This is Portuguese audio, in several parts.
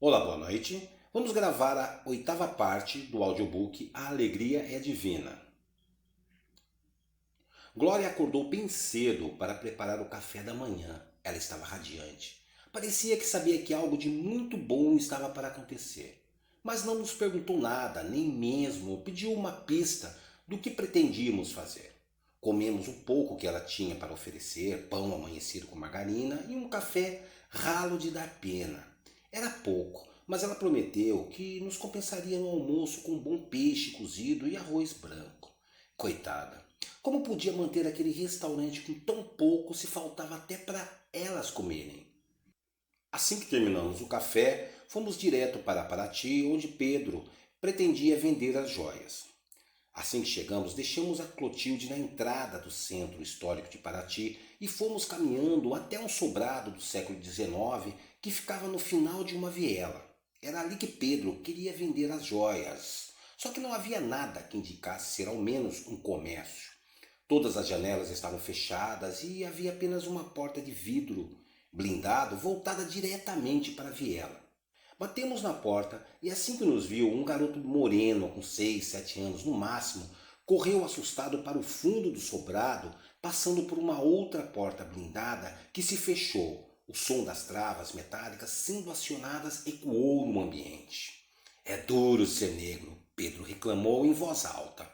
Olá, boa noite. Vamos gravar a oitava parte do audiobook A Alegria é Divina. Glória acordou bem cedo para preparar o café da manhã. Ela estava radiante. Parecia que sabia que algo de muito bom estava para acontecer. Mas não nos perguntou nada, nem mesmo pediu uma pista do que pretendíamos fazer. Comemos o pouco que ela tinha para oferecer, pão amanhecido com margarina e um café ralo de dar pena. Era pouco, mas ela prometeu que nos compensaria no almoço com um bom peixe cozido e arroz branco. Coitada, como podia manter aquele restaurante com tão pouco se faltava até para elas comerem? Assim que terminamos o café, fomos direto para Paraty, onde Pedro pretendia vender as joias. Assim que chegamos, deixamos a Clotilde na entrada do centro histórico de Paraty e fomos caminhando até um sobrado do século XIX que ficava no final de uma viela. Era ali que Pedro queria vender as joias. Só que não havia nada que indicasse ser ao menos um comércio. Todas as janelas estavam fechadas e havia apenas uma porta de vidro blindado voltada diretamente para a viela. Batemos na porta e assim que nos viu, um garoto moreno com 6, 7 anos no máximo, correu assustado para o fundo do sobrado, passando por uma outra porta blindada que se fechou. O som das travas metálicas sendo acionadas ecoou no ambiente. É duro ser negro, Pedro reclamou em voz alta.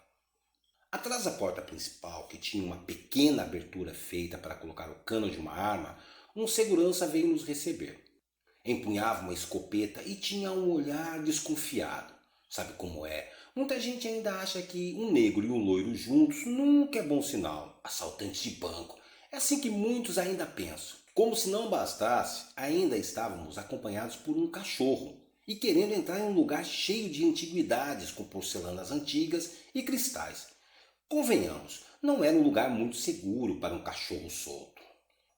Atrás da porta principal, que tinha uma pequena abertura feita para colocar o cano de uma arma, um segurança veio nos receber. Empunhava uma escopeta e tinha um olhar desconfiado. Sabe como é? Muita gente ainda acha que um negro e um loiro juntos nunca é bom sinal. Assaltantes de banco. É assim que muitos ainda pensam. Como se não bastasse, ainda estávamos acompanhados por um cachorro e querendo entrar em um lugar cheio de antiguidades com porcelanas antigas e cristais. Convenhamos, não era um lugar muito seguro para um cachorro solto.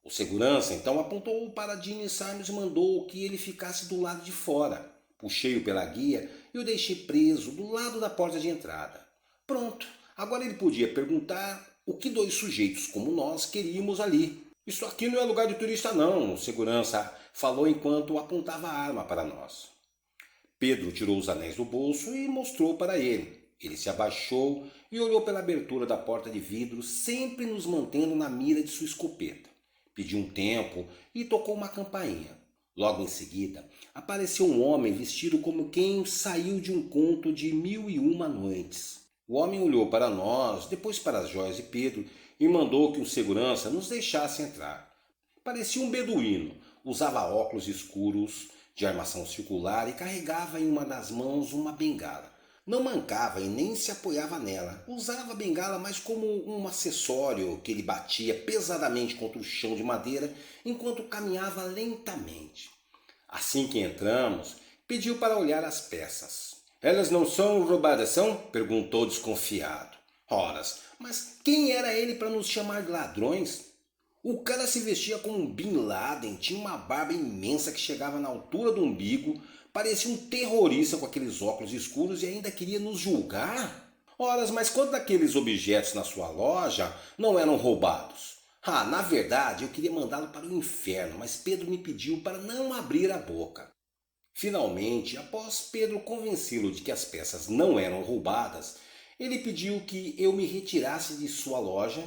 O segurança então apontou para Gene Simons e mandou que ele ficasse do lado de fora. Puxei-o pela guia e o deixei preso do lado da porta de entrada. Pronto, agora ele podia perguntar o que dois sujeitos como nós queríamos ali. Isso aqui não é lugar de turista não, o segurança falou enquanto apontava a arma para nós. Pedro tirou os anéis do bolso e mostrou para ele. Ele se abaixou e olhou pela abertura da porta de vidro, sempre nos mantendo na mira de sua escopeta. Pediu um tempo e tocou uma campainha. Logo em seguida, apareceu um homem vestido como quem saiu de um conto de 1001 noites. O homem olhou para nós, depois para as joias de Pedro e mandou que o segurança nos deixasse entrar. Parecia um beduíno, usava óculos escuros de armação circular e carregava em uma das mãos uma bengala. Não mancava e nem se apoiava nela. Usava a bengala mais como um acessório que ele batia pesadamente contra o chão de madeira enquanto caminhava lentamente. Assim que entramos, pediu para olhar as peças. Elas não são roubadas, são? Perguntou desconfiado. Horas, mas quem era ele para nos chamar de ladrões? O cara se vestia como um Bin Laden, tinha uma barba imensa que chegava na altura do umbigo, parecia um terrorista com aqueles óculos escuros e ainda queria nos julgar? Horas, mas quantos daqueles objetos na sua loja não eram roubados? Ah, na verdade eu queria mandá-lo para o inferno, mas Pedro me pediu para não abrir a boca. Finalmente, após Pedro convencê-lo de que as peças não eram roubadas, ele pediu que eu me retirasse de sua loja,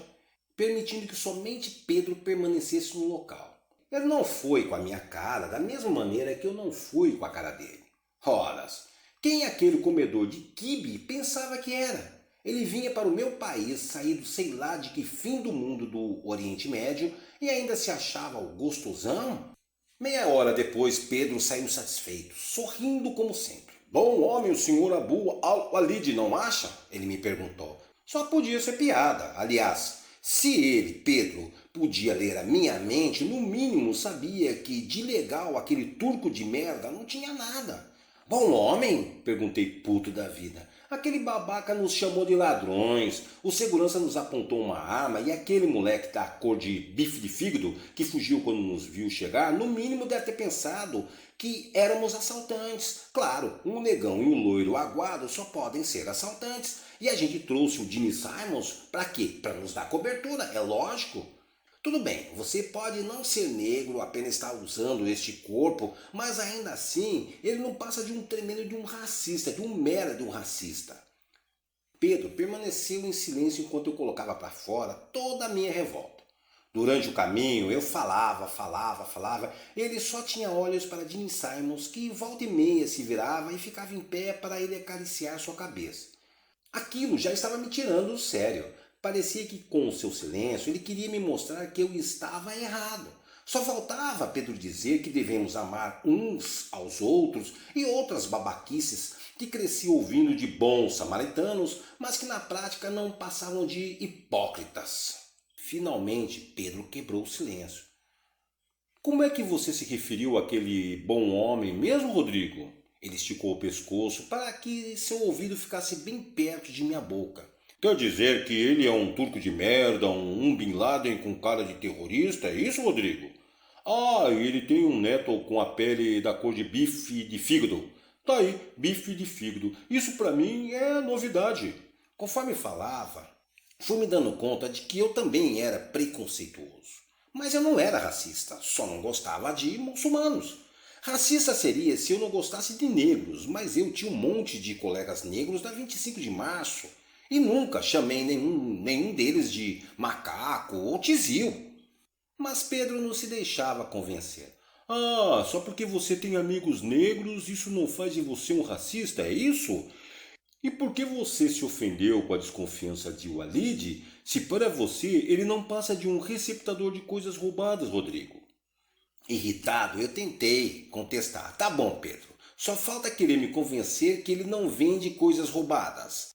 permitindo que somente Pedro permanecesse no local. Ele não foi com a minha cara da mesma maneira que eu não fui com a cara dele. Horas, quem aquele comedor de quibe pensava que era? Ele vinha para o meu país, saído sei lá de que fim do mundo do Oriente Médio e ainda se achava o gostosão? Meia hora depois, Pedro saiu satisfeito, sorrindo como sempre. Bom homem o senhor Abu al-Walid, não acha? Ele me perguntou. Só podia ser piada. Aliás, se ele, Pedro, podia ler a minha mente, no mínimo sabia que de legal aquele turco de merda não tinha nada. Bom homem? Perguntei puto da vida. Aquele babaca nos chamou de ladrões, o segurança nos apontou uma arma e aquele moleque da cor de bife de fígado que fugiu quando nos viu chegar, no mínimo deve ter pensado que éramos assaltantes. Claro, um negão e um loiro aguado só podem ser assaltantes. E a gente trouxe o Gene Simons para quê? Para nos dar cobertura, é lógico. Tudo bem, você pode não ser negro, apenas estar usando este corpo, mas ainda assim ele não passa de um tremendo de um racista, de um mera de um racista. Pedro permaneceu em silêncio enquanto eu colocava para fora toda a minha revolta. Durante o caminho eu falava, ele só tinha olhos para Jimmy Simons, que volta e meia se virava e ficava em pé para ele acariciar sua cabeça. Aquilo já estava me tirando do sério. Parecia que com o seu silêncio ele queria me mostrar que eu estava errado. Só faltava Pedro dizer que devemos amar uns aos outros e outras babaquices que cresci ouvindo de bons samaritanos, mas que na prática não passavam de hipócritas. Finalmente Pedro quebrou o silêncio. Como é que você se referiu àquele bom homem mesmo, Rodrigo? Ele esticou o pescoço para que seu ouvido ficasse bem perto de minha boca. Quer dizer que ele é um turco de merda, um Bin Laden com cara de terrorista, é isso, Rodrigo? Ah, e ele tem um neto com a pele da cor de bife de fígado. Tá aí, bife de fígado. Isso pra mim é novidade. Conforme falava, fui me dando conta de que eu também era preconceituoso. Mas eu não era racista, só não gostava de muçulmanos. Racista seria se eu não gostasse de negros, mas eu tinha um monte de colegas negros da 25 de março e nunca chamei nenhum deles de macaco ou tizil. Mas Pedro não se deixava convencer. Ah, só porque você tem amigos negros, isso não faz de você um racista, é isso? E por que você se ofendeu com a desconfiança de Walid, se para você ele não passa de um receptador de coisas roubadas, Rodrigo? Irritado, eu tentei contestar. Tá bom, Pedro. Só falta querer me convencer que ele não vende coisas roubadas.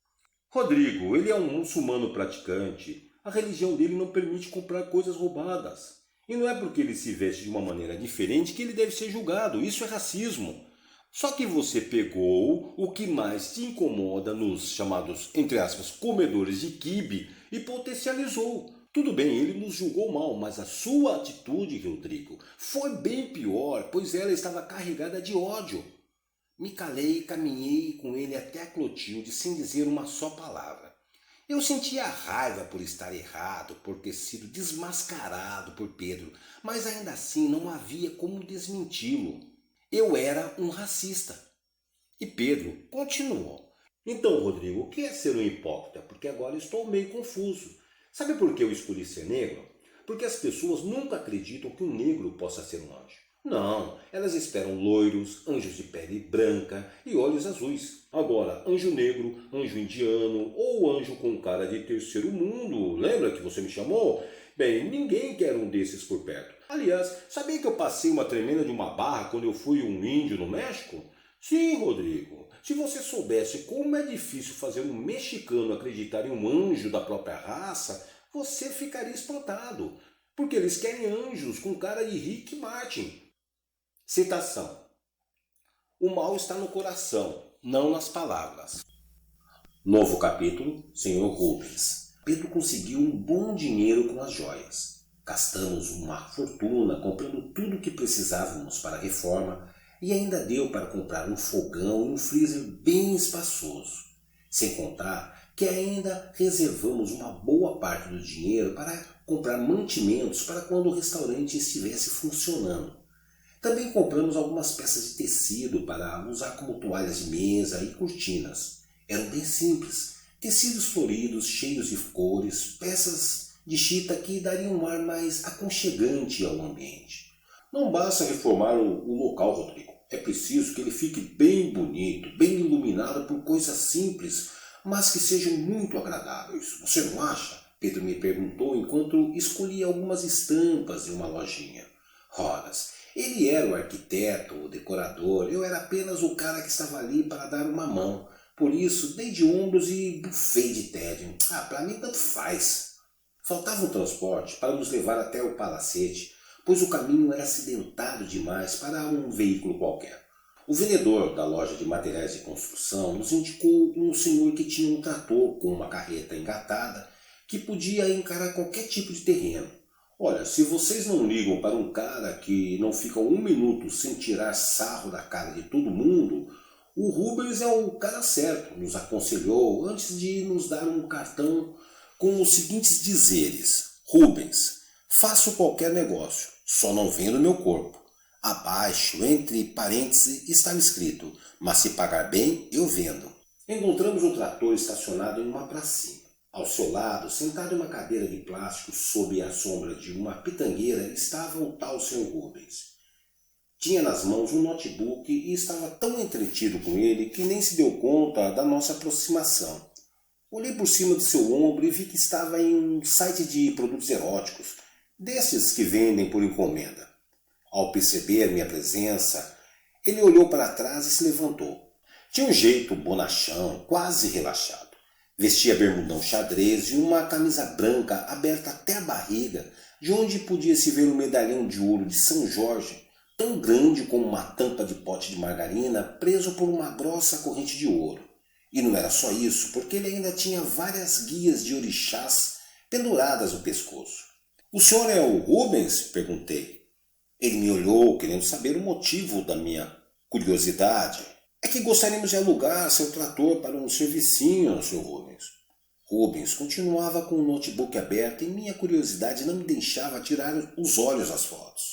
Rodrigo, ele é um muçulmano praticante. A religião dele não permite comprar coisas roubadas. E não é porque ele se veste de uma maneira diferente que ele deve ser julgado. Isso é racismo. Só que você pegou o que mais te incomoda nos chamados, entre aspas, comedores de quibe e potencializou. Tudo bem, ele nos julgou mal, mas a sua atitude, Rodrigo, foi bem pior, pois ela estava carregada de ódio. Me calei e caminhei com ele até a Clotilde sem dizer uma só palavra. Eu sentia raiva por estar errado, por ter sido desmascarado por Pedro, mas ainda assim não havia como desmenti-lo. Eu era um racista. E Pedro continuou. Então, Rodrigo, o que é ser um hipócrita? Porque agora estou meio confuso. Sabe por que eu escolhi ser negro? Porque as pessoas nunca acreditam que um negro possa ser um anjo. Não, elas esperam loiros, anjos de pele branca e olhos azuis. Agora, anjo negro, anjo indiano ou anjo com cara de terceiro mundo, lembra que você me chamou? Bem, ninguém quer um desses por perto. Aliás, sabia que eu passei uma tremenda de uma barra quando eu fui um índio no México? Sim, Rodrigo. Se você soubesse como é difícil fazer um mexicano acreditar em um anjo da própria raça, você ficaria espantado. Porque eles querem anjos com cara de Rick Martin. Citação: o mal está no coração, não nas palavras. Novo capítulo, Senhor Rubens. Pedro conseguiu um bom dinheiro com as joias. Gastamos uma fortuna comprando tudo o que precisávamos para a reforma e ainda deu para comprar um fogão e um freezer bem espaçoso. Sem contar que ainda reservamos uma boa parte do dinheiro para comprar mantimentos para quando o restaurante estivesse funcionando. Também compramos algumas peças de tecido para usar como toalhas de mesa e cortinas. Eram bem simples, tecidos floridos, cheios de cores, peças de chita que dariam um ar mais aconchegante ao ambiente. Não basta reformar o local, Rodrigo. É preciso que ele fique bem bonito, bem iluminado por coisas simples, mas que sejam muito agradáveis. Você não acha? Pedro me perguntou enquanto escolhia algumas estampas em uma lojinha. Horas. Ele era o arquiteto, o decorador, eu era apenas o cara que estava ali para dar uma mão. Por isso, dei de ombros e bufei de tédio. Para mim tanto faz. Faltava um transporte para nos levar até o palacete, pois o caminho era acidentado demais para um veículo qualquer. O vendedor da loja de materiais de construção nos indicou um senhor que tinha um trator com uma carreta engatada que podia encarar qualquer tipo de terreno. Olha, se vocês não ligam para um cara que não fica um minuto sem tirar sarro da cara de todo mundo, o Rubens é o cara certo, nos aconselhou antes de nos dar um cartão com os seguintes dizeres. Rubens, Faço qualquer negócio, só não vendo meu corpo. Abaixo, entre parênteses, estava escrito: mas se pagar bem, eu vendo. Encontramos o trator estacionado em uma pracinha. Ao seu lado, sentado em uma cadeira de plástico sob a sombra de uma pitangueira, estava o tal Sr. Rubens. Tinha nas mãos um notebook e estava tão entretido com ele que nem se deu conta da nossa aproximação. Olhei por cima do seu ombro e vi que estava em um site de produtos eróticos, desses que vendem por encomenda. Ao perceber minha presença, ele olhou para trás e se levantou. Tinha um jeito bonachão, quase relaxado. Vestia bermudão xadrez e uma camisa branca aberta até a barriga, de onde podia se ver um medalhão de ouro de São Jorge, tão grande como uma tampa de pote de margarina, preso por uma grossa corrente de ouro. E não era só isso, porque ele ainda tinha várias guias de orixás penduradas no pescoço. "O senhor é o Rubens?" perguntei. Ele me olhou, querendo saber o motivo da minha curiosidade. "É que gostaríamos de alugar seu trator para um servicinho, Sr. Rubens." Rubens continuava com o notebook aberto e minha curiosidade não me deixava tirar os olhos das fotos.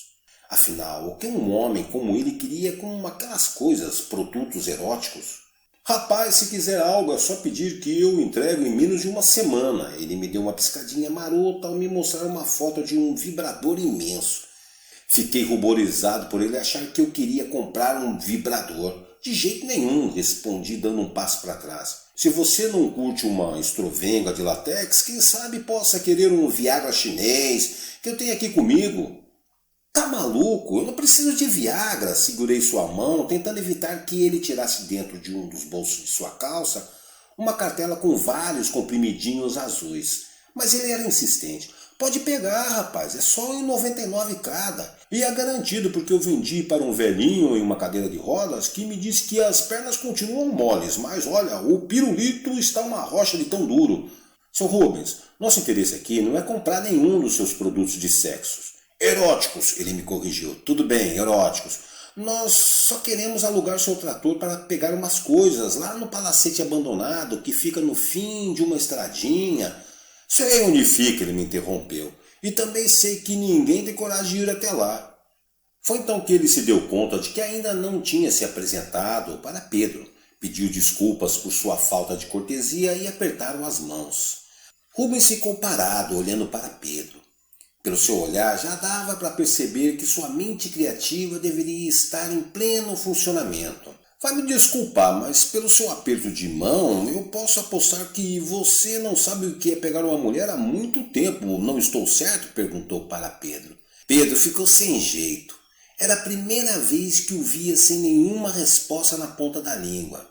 Afinal, o que um homem como ele queria com aquelas coisas, produtos eróticos? "Rapaz, se quiser algo é só pedir que eu entrego em menos de uma semana." Ele me deu uma piscadinha marota ao me mostrar uma foto de um vibrador imenso. Fiquei ruborizado por ele achar que eu queria comprar um vibrador. "De jeito nenhum", respondi dando um passo para trás. "Se você não curte uma estrovenga de látex, quem sabe possa querer um Viagra chinês que eu tenho aqui comigo." "Tá maluco? Eu não preciso de Viagra." Segurei sua mão, tentando evitar que ele tirasse dentro de um dos bolsos de sua calça uma cartela com vários comprimidinhos azuis. Mas ele era insistente. "Pode pegar, rapaz, é só em 99 cada. E é garantido porque eu vendi para um velhinho em uma cadeira de rodas que me disse que as pernas continuam moles, mas olha, o pirulito está uma rocha de tão duro." "Sr. Rubens, nosso interesse aqui não é comprar nenhum dos seus produtos de sexos." "Eróticos", ele me corrigiu. "Tudo bem, eróticos. Nós só queremos alugar seu trator para pegar umas coisas lá no palacete abandonado que fica no fim de uma estradinha." "Sei onde fica", ele me interrompeu. "E também sei que ninguém tem coragem de ir até lá." Foi então que ele se deu conta de que ainda não tinha se apresentado para Pedro. Pediu desculpas por sua falta de cortesia e apertaram as mãos. Rubens ficou parado, olhando para Pedro. Pelo seu olhar já dava para perceber que sua mente criativa deveria estar em pleno funcionamento. "Vai me desculpar, mas pelo seu aperto de mão eu posso apostar que você não sabe o que é pegar uma mulher há muito tempo, não estou certo?" perguntou para Pedro. Pedro ficou sem jeito. Era a primeira vez que o via sem nenhuma resposta na ponta da língua.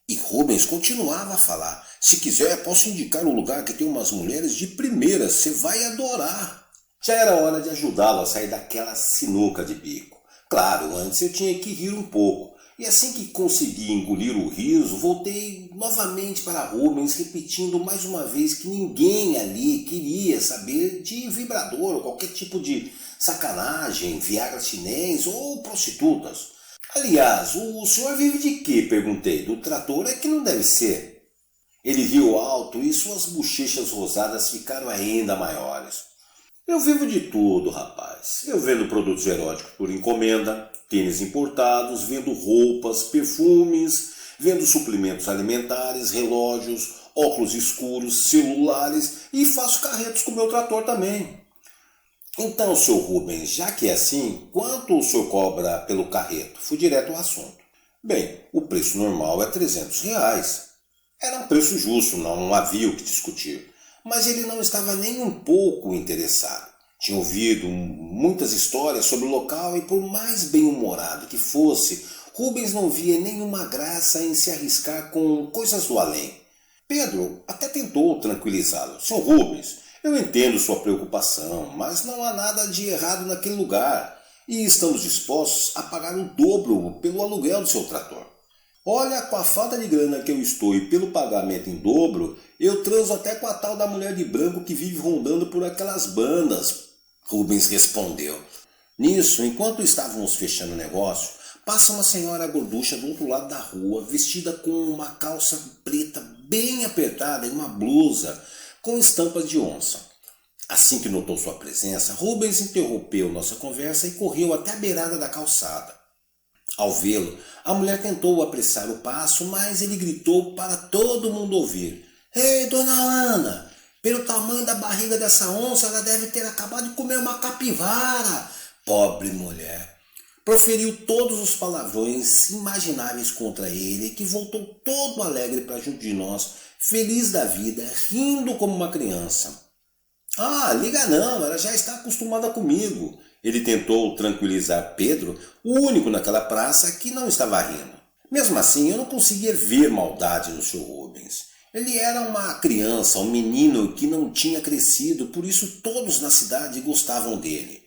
E Rubens continuava a falar: "Se quiser posso indicar um lugar que tem umas mulheres de primeira, você vai adorar." Já era hora de ajudá-lo a sair daquela sinuca de bico. Claro, antes eu tinha que rir um pouco. E assim que consegui engolir o riso, voltei novamente para Rubens, repetindo mais uma vez que ninguém ali queria saber de vibrador ou qualquer tipo de sacanagem, Viagra chinês ou prostitutas. "Aliás, o senhor vive de quê?" perguntei. "Do trator é que não deve ser." Ele riu alto e suas bochechas rosadas ficaram ainda maiores. "Eu vivo de tudo, rapaz. Eu vendo produtos eróticos por encomenda, tênis importados, vendo roupas, perfumes, vendo suplementos alimentares, relógios, óculos escuros, celulares e faço carretos com meu trator também." "Então, Sr. Rubens, já que é assim, quanto o senhor cobra pelo carreto?" Fui direto ao assunto. "Bem, o preço normal é R$ 300. Era um preço justo, não havia o que discutir. Mas ele não estava nem um pouco interessado. Tinha ouvido muitas histórias sobre o local e por mais bem-humorado que fosse, Rubens não via nenhuma graça em se arriscar com coisas do além. Pedro até tentou tranquilizá-lo. "Sr. Rubens, eu entendo sua preocupação, mas não há nada de errado naquele lugar e estamos dispostos a pagar o dobro pelo aluguel do seu trator. Olha, com a falta de grana que eu estou e pelo pagamento em dobro, eu transo até com a tal da mulher de branco que vive rondando por aquelas bandas." Rubens respondeu. Nisso, enquanto estávamos fechando o negócio, passa uma senhora gorducha do outro lado da rua, vestida com uma calça preta bem apertada e uma blusa com estampas de onça. Assim que notou sua presença, Rubens interrompeu nossa conversa e correu até a beirada da calçada. Ao vê-lo, a mulher tentou apressar o passo, mas ele gritou para todo mundo ouvir: Ei, dona Ana! Pelo tamanho da barriga dessa onça, ela deve ter acabado de comer uma capivara! Pobre mulher! Proferiu todos os palavrões imagináveis contra ele, que voltou todo alegre para junto de nós, feliz da vida, rindo como uma criança. Ah, liga não, ela já está acostumada comigo. Ele tentou tranquilizar Pedro, o único naquela praça que não estava rindo. Mesmo assim, eu não conseguia ver maldade no Sr. Rubens. Ele era uma criança, um menino que não tinha crescido, por isso todos na cidade gostavam dele.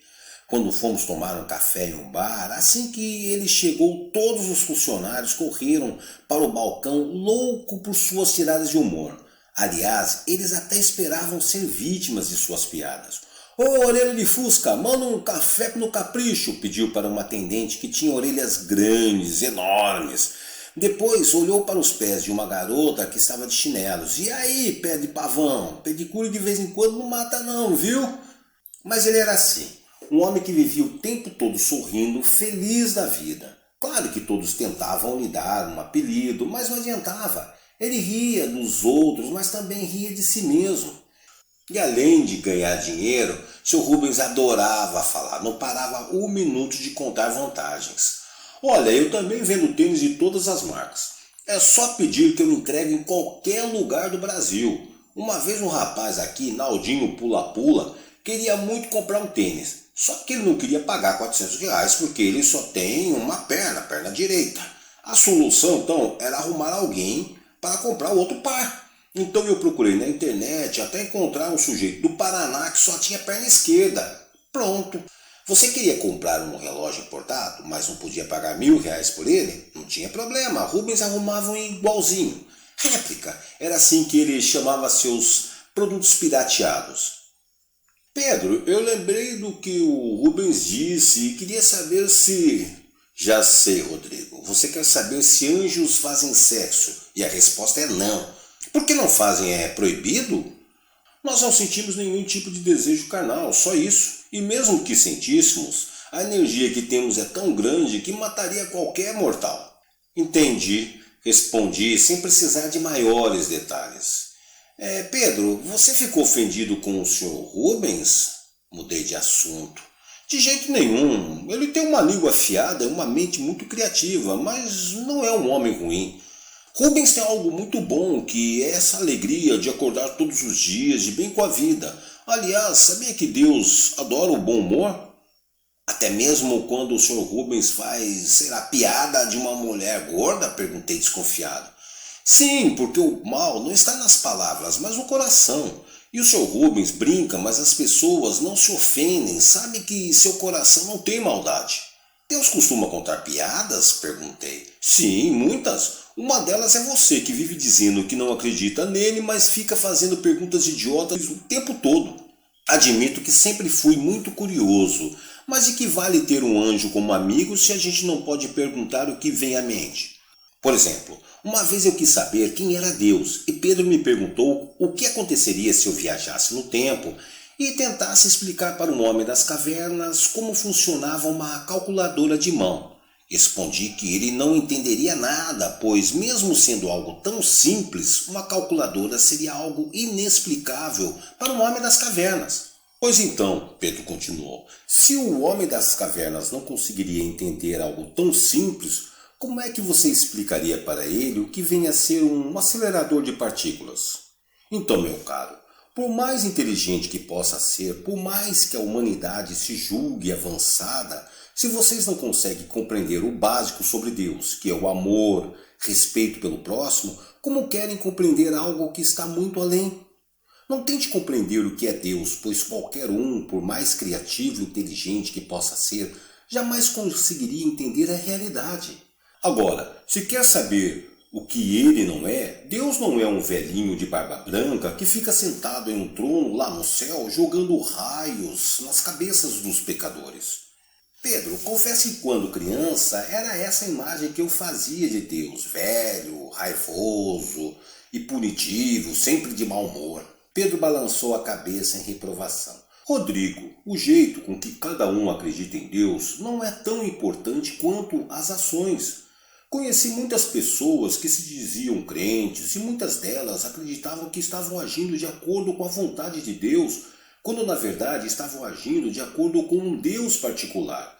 Quando fomos tomar um café em um bar, assim que ele chegou, todos os funcionários correram para o balcão, louco por suas tiradas de humor. Aliás, eles até esperavam ser vítimas de suas piadas. Ô, orelha de fusca, manda um café no capricho, pediu para uma atendente que tinha orelhas grandes, enormes. Depois olhou para os pés de uma garota que estava de chinelos. E aí, pé de pavão, pedicure de vez em quando não mata não, viu? Mas ele era assim, um homem que vivia o tempo todo sorrindo, feliz da vida. Claro que todos tentavam lhe dar um apelido, mas não adiantava. Ele ria dos outros, mas também ria de si mesmo. E além de ganhar dinheiro, seu Rubens adorava falar, não parava um minuto de contar vantagens. Olha, eu também vendo tênis de todas as marcas. É só pedir que eu entregue em qualquer lugar do Brasil. Uma vez um rapaz aqui, Naldinho Pula Pula, queria muito comprar um tênis. Só que ele não queria pagar R$ 400 porque ele só tem uma perna, a perna direita. A solução, então, era arrumar alguém para comprar o outro par. Então eu procurei na internet até encontrar um sujeito do Paraná que só tinha perna esquerda. Pronto. Você queria comprar um relógio importado, mas não podia pagar R$ 1.000 por ele? Não tinha problema, Rubens arrumava um igualzinho. Réplica, era assim que ele chamava seus produtos pirateados. Pedro, eu lembrei do que o Rubens disse e queria saber se... Já sei, Rodrigo. Você quer saber se anjos fazem sexo? E a resposta é não. Por que não fazem? É proibido? Nós não sentimos nenhum tipo de desejo carnal, só isso. E mesmo que sentíssemos, a energia que temos é tão grande que mataria qualquer mortal. Entendi, respondi sem precisar de maiores detalhes. Pedro, você ficou ofendido com o Sr. Rubens? Mudei de assunto. De jeito nenhum. Ele tem uma língua afiada e uma mente muito criativa, mas não é um homem ruim. Rubens tem algo muito bom, que é essa alegria de acordar todos os dias de bem com a vida. Aliás, sabia que Deus adora o bom humor? Até mesmo quando o Sr. Rubens faz, sei lá, piada de uma mulher gorda? Perguntei desconfiado. Sim, porque o mal não está nas palavras, mas no coração. E o Sr. Rubens brinca, mas as pessoas não se ofendem, sabe que seu coração não tem maldade. Deus costuma contar piadas? Perguntei. Sim, muitas. Uma delas é você, que vive dizendo que não acredita nele, mas fica fazendo perguntas idiotas o tempo todo. Admito que sempre fui muito curioso, mas de que vale ter um anjo como amigo se a gente não pode perguntar o que vem à mente? Por exemplo, uma vez eu quis saber quem era Deus e Pedro me perguntou o que aconteceria se eu viajasse no tempo e tentasse explicar para um homem das cavernas como funcionava uma calculadora de mão. Respondi que ele não entenderia nada, pois mesmo sendo algo tão simples, uma calculadora seria algo inexplicável para um homem das cavernas. Pois então, Pedro continuou, se o homem das cavernas não conseguiria entender algo tão simples, como é que você explicaria para ele o que vem a ser um acelerador de partículas? Então, meu caro, por mais inteligente que possa ser, por mais que a humanidade se julgue avançada, se vocês não conseguem compreender o básico sobre Deus, que é o amor, respeito pelo próximo, como querem compreender algo que está muito além? Não tente compreender o que é Deus, pois qualquer um, por mais criativo e inteligente que possa ser, jamais conseguiria entender a realidade. Agora, se quer saber o que ele não é, Deus não é um velhinho de barba branca que fica sentado em um trono lá no céu jogando raios nas cabeças dos pecadores. Pedro, confesso que quando criança era essa a imagem que eu fazia de Deus, velho, raivoso e punitivo, sempre de mau humor. Pedro balançou a cabeça em reprovação. Rodrigo, o jeito com que cada um acredita em Deus não é tão importante quanto as ações. Conheci muitas pessoas que se diziam crentes e muitas delas acreditavam que estavam agindo de acordo com a vontade de Deus, quando na verdade estavam agindo de acordo com um Deus particular.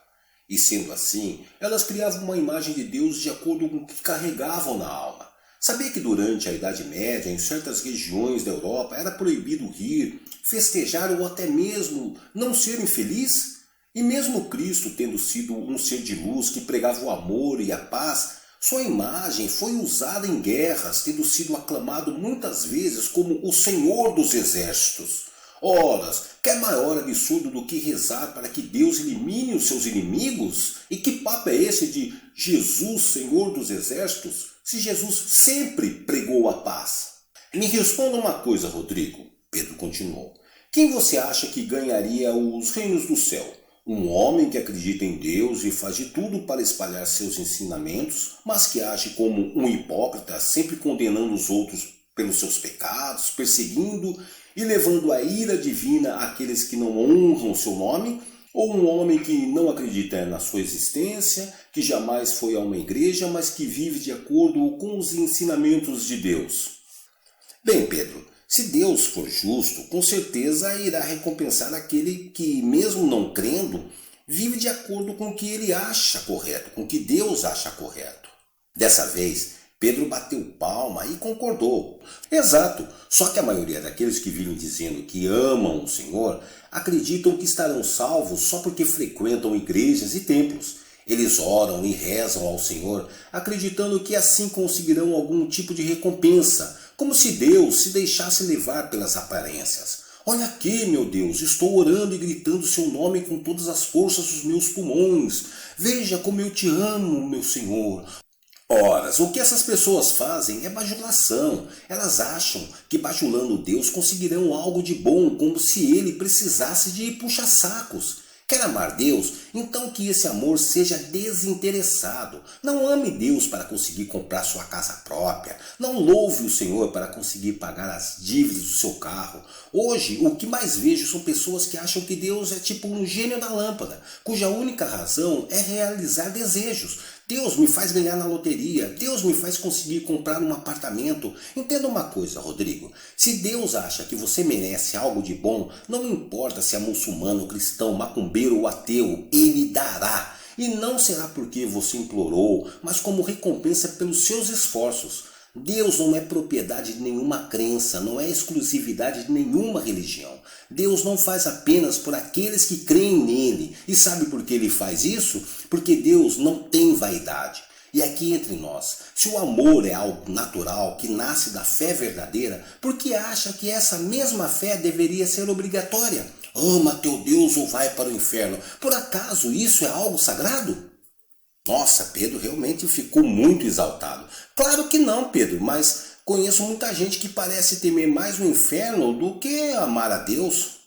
E sendo assim, elas criavam uma imagem de Deus de acordo com o que carregavam na alma. Sabia que durante a Idade Média, em certas regiões da Europa, era proibido rir, festejar ou até mesmo não ser infeliz? E mesmo Cristo tendo sido um ser de luz que pregava o amor e a paz, sua imagem foi usada em guerras, tendo sido aclamado muitas vezes como o Senhor dos Exércitos. Ora, quer maior absurdo do que rezar para que Deus elimine os seus inimigos? E que papo é esse de Jesus, Senhor dos Exércitos, se Jesus sempre pregou a paz? Me responda uma coisa, Rodrigo, Pedro continuou. Quem você acha que ganharia os reinos do céu? Um homem que acredita em Deus e faz de tudo para espalhar seus ensinamentos, mas que age como um hipócrita, sempre condenando os outros pelos seus pecados, perseguindo e levando a ira divina àqueles que não honram seu nome? Ou um homem que não acredita na sua existência, que jamais foi a uma igreja, mas que vive de acordo com os ensinamentos de Deus? Bem, Pedro, se Deus for justo, com certeza irá recompensar aquele que, mesmo não crendo, vive de acordo com o que ele acha correto, com o que Deus acha correto. Dessa vez, Pedro bateu palma e concordou. Exato, só que a maioria daqueles que vivem dizendo que amam o Senhor acreditam que estarão salvos só porque frequentam igrejas e templos. Eles oram e rezam ao Senhor, acreditando que assim conseguirão algum tipo de recompensa, como se Deus se deixasse levar pelas aparências. Olha aqui, meu Deus, estou orando e gritando seu nome com todas as forças dos meus pulmões. Veja como eu te amo, meu Senhor. Ora, o que essas pessoas fazem é bajulação. Elas acham que bajulando Deus conseguirão algo de bom, como se ele precisasse de puxa-sacos. Quer amar Deus? Então que esse amor seja desinteressado. Não ame Deus para conseguir comprar sua casa própria. Não louve o Senhor para conseguir pagar as dívidas do seu carro. Hoje, o que mais vejo são pessoas que acham que Deus é tipo um gênio da lâmpada, cuja única razão é realizar desejos. Deus me faz ganhar na loteria, Deus me faz conseguir comprar um apartamento. Entenda uma coisa, Rodrigo, se Deus acha que você merece algo de bom, não importa se é muçulmano, cristão, macumbeiro ou ateu, Ele dará. E não será porque você implorou, mas como recompensa pelos seus esforços. Deus não é propriedade de nenhuma crença, não é exclusividade de nenhuma religião. Deus não faz apenas por aqueles que creem nele. E sabe por que ele faz isso? Porque Deus não tem vaidade. E aqui entre nós, se o amor é algo natural, que nasce da fé verdadeira, por que acha que essa mesma fé deveria ser obrigatória? Ama teu Deus ou vai para o inferno. Por acaso isso é algo sagrado? Nossa, Pedro realmente ficou muito exaltado. Claro que não, Pedro, mas conheço muita gente que parece temer mais o inferno do que amar a Deus.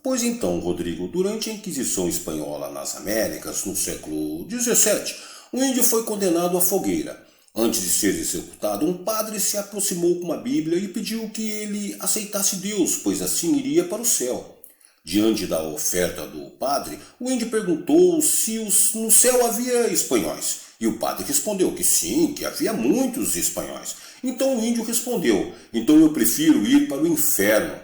Pois então, Rodrigo, durante a Inquisição Espanhola nas Américas, no século XVII, o índio foi condenado à fogueira. Antes de ser executado, um padre se aproximou com uma Bíblia e pediu que ele aceitasse Deus, pois assim iria para o céu. Diante da oferta do padre, o índio perguntou se no céu havia espanhóis. E o padre respondeu que sim, que havia muitos espanhóis. Então o índio respondeu, então eu prefiro ir para o inferno.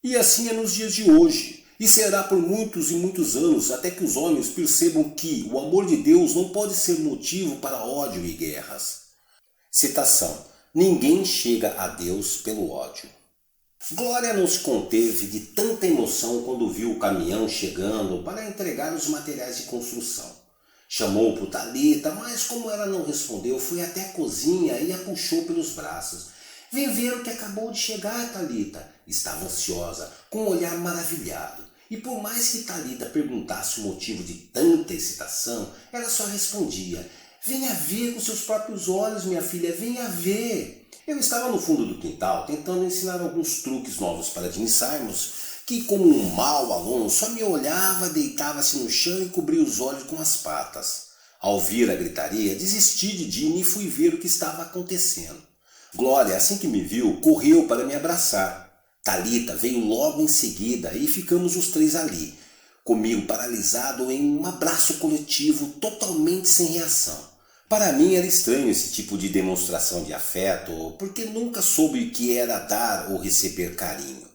E assim é nos dias de hoje. E será por muitos e muitos anos até que os homens percebam que o amor de Deus não pode ser motivo para ódio e guerras. Citação: ninguém chega a Deus pelo ódio. Glória não se conteve de tanta emoção quando viu o caminhão chegando para entregar os materiais de construção. Chamou por Thalita, mas como ela não respondeu, foi até a cozinha e a puxou pelos braços. Vem ver o que acabou de chegar, Thalita. Estava ansiosa, com um olhar maravilhado. E por mais que Thalita perguntasse o motivo de tanta excitação, ela só respondia: venha ver com seus próprios olhos, minha filha, venha ver. Eu estava no fundo do quintal tentando ensinar alguns truques novos para Jimmy Simons, que como um mau aluno só me olhava, deitava-se no chão e cobria os olhos com as patas. Ao ouvir a gritaria, desisti de Jimmy e fui ver o que estava acontecendo. Glória, assim que me viu, correu para me abraçar. Talita veio logo em seguida e ficamos os três ali, comigo paralisado em um abraço coletivo totalmente sem reação. Para mim era estranho esse tipo de demonstração de afeto, porque nunca soube o que era dar ou receber carinho.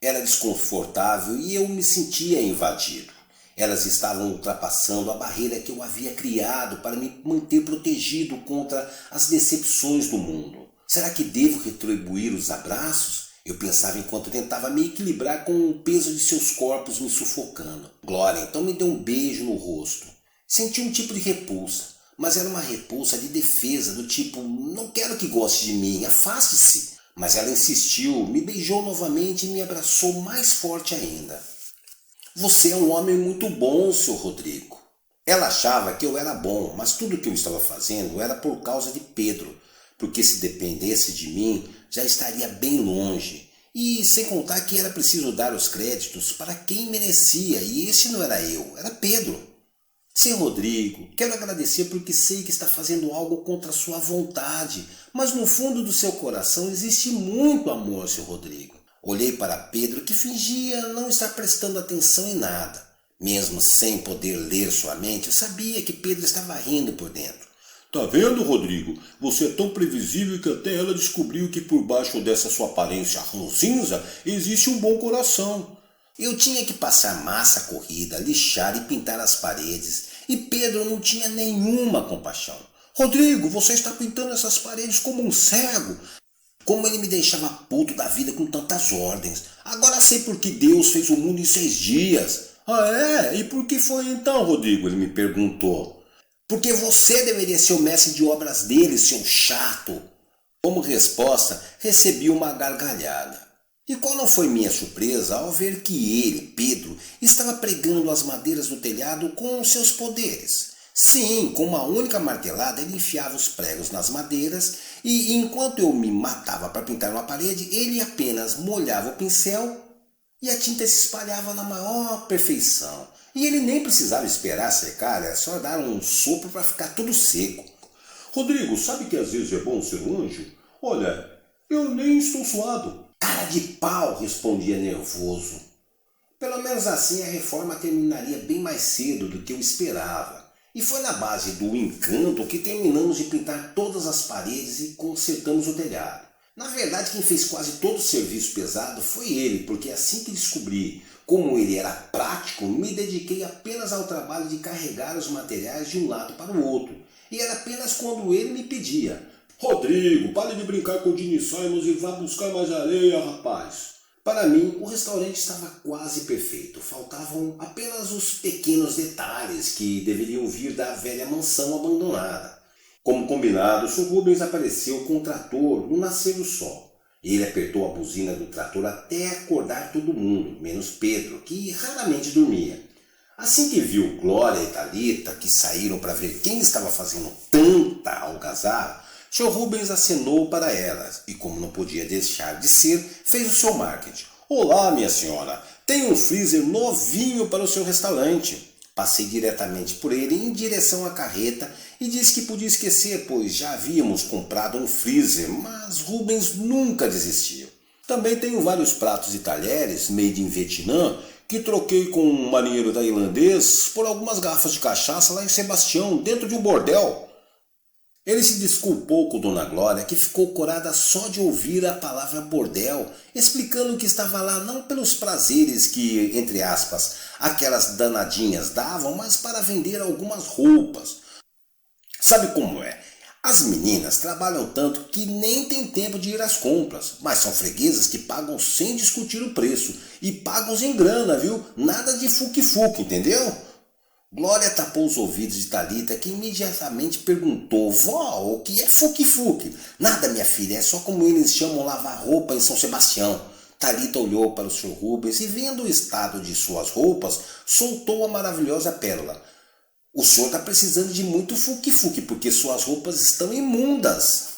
Era desconfortável e eu me sentia invadido. Elas estavam ultrapassando a barreira que eu havia criado para me manter protegido contra as decepções do mundo. Será que devo retribuir os abraços? Eu pensava enquanto tentava me equilibrar com o peso de seus corpos me sufocando. Glória então me deu um beijo no rosto. Senti um tipo de repulsa, mas era uma repulsa de defesa, do tipo, não quero que goste de mim, afaste-se. Mas ela insistiu, me beijou novamente e me abraçou mais forte ainda. Você é um homem muito bom, Sr. Rodrigo. Ela achava que eu era bom, mas tudo o que eu estava fazendo era por causa de Pedro, porque se dependesse de mim, já estaria bem longe. E sem contar que era preciso dar os créditos para quem merecia, e esse não era eu, era Pedro. Sr. Rodrigo, quero agradecer porque sei que está fazendo algo contra a sua vontade, mas no fundo do seu coração existe muito amor, Sr. Rodrigo. Olhei para Pedro, que fingia não estar prestando atenção em nada. Mesmo sem poder ler sua mente, eu sabia que Pedro estava rindo por dentro. Tá vendo, Rodrigo? Você é tão previsível que até ela descobriu que por baixo dessa sua aparência ranzinza existe um bom coração. Eu tinha que passar massa corrida, lixar e pintar as paredes, e Pedro não tinha nenhuma compaixão. Rodrigo, você está pintando essas paredes como um cego. Como ele me deixava puto da vida com tantas ordens. Agora sei por que Deus fez o mundo em 6 dias. Ah é? E por que foi então, Rodrigo? Ele me perguntou. Porque você deveria ser o mestre de obras dele, seu chato. Como resposta, recebi uma gargalhada. E qual não foi minha surpresa ao ver que ele, Pedro, estava pregando as madeiras do telhado com seus poderes. Sim, com uma única martelada ele enfiava os pregos nas madeiras e enquanto eu me matava para pintar uma parede, ele apenas molhava o pincel e a tinta se espalhava na maior perfeição. E ele nem precisava esperar secar, era só dar um sopro para ficar tudo seco. Rodrigo, sabe que às vezes é bom ser um anjo? Olha, eu nem estou suado. Cara de pau, respondia nervoso. Pelo menos assim a reforma terminaria bem mais cedo do que eu esperava. E foi na base do encanto que terminamos de pintar todas as paredes e consertamos o telhado. Na verdade, quem fez quase todo o serviço pesado foi ele, porque assim que descobri como ele era prático, me dediquei apenas ao trabalho de carregar os materiais de um lado para o outro. E era apenas quando ele me pedia. Rodrigo, pare de brincar com o Gene Simons e vá buscar mais areia, rapaz. Para mim, o restaurante estava quase perfeito. Faltavam apenas os pequenos detalhes que deveriam vir da velha mansão abandonada. Como combinado, o Sr. Rubens apareceu com o trator no nascer do sol. Ele apertou a buzina do trator até acordar todo mundo, menos Pedro, que raramente dormia. Assim que viu Glória e Talita, que saíram para ver quem estava fazendo tanta algazarra, Sr. Rubens acenou para elas e, como não podia deixar de ser, fez o seu marketing. Olá, minha senhora, tenho um freezer novinho para o seu restaurante. Passei diretamente por ele em direção à carreta e disse que podia esquecer, pois já havíamos comprado um freezer, mas Rubens nunca desistiu. Também tenho vários pratos e talheres, made in Vietnã, que troquei com um marinheiro tailandês por algumas garrafas de cachaça lá em Sebastião, dentro de um bordel. Ele se desculpou com Dona Glória, que ficou corada só de ouvir a palavra bordel, explicando que estava lá não pelos prazeres que, entre aspas, aquelas danadinhas davam, mas para vender algumas roupas. Sabe como é? As meninas trabalham tanto que nem tem tempo de ir às compras, mas são freguesas que pagam sem discutir o preço, e pagam em grana, viu? Nada de fuque-fuque, entendeu? Glória tapou os ouvidos de Talita, que imediatamente perguntou: Vó, o que é fuque-fuque? Nada, minha filha, é só como eles chamam lavar roupa em São Sebastião. Talita olhou para o Sr. Rubens e, vendo o estado de suas roupas, soltou a maravilhosa pérola. O senhor está precisando de muito fuque-fuque, porque suas roupas estão imundas.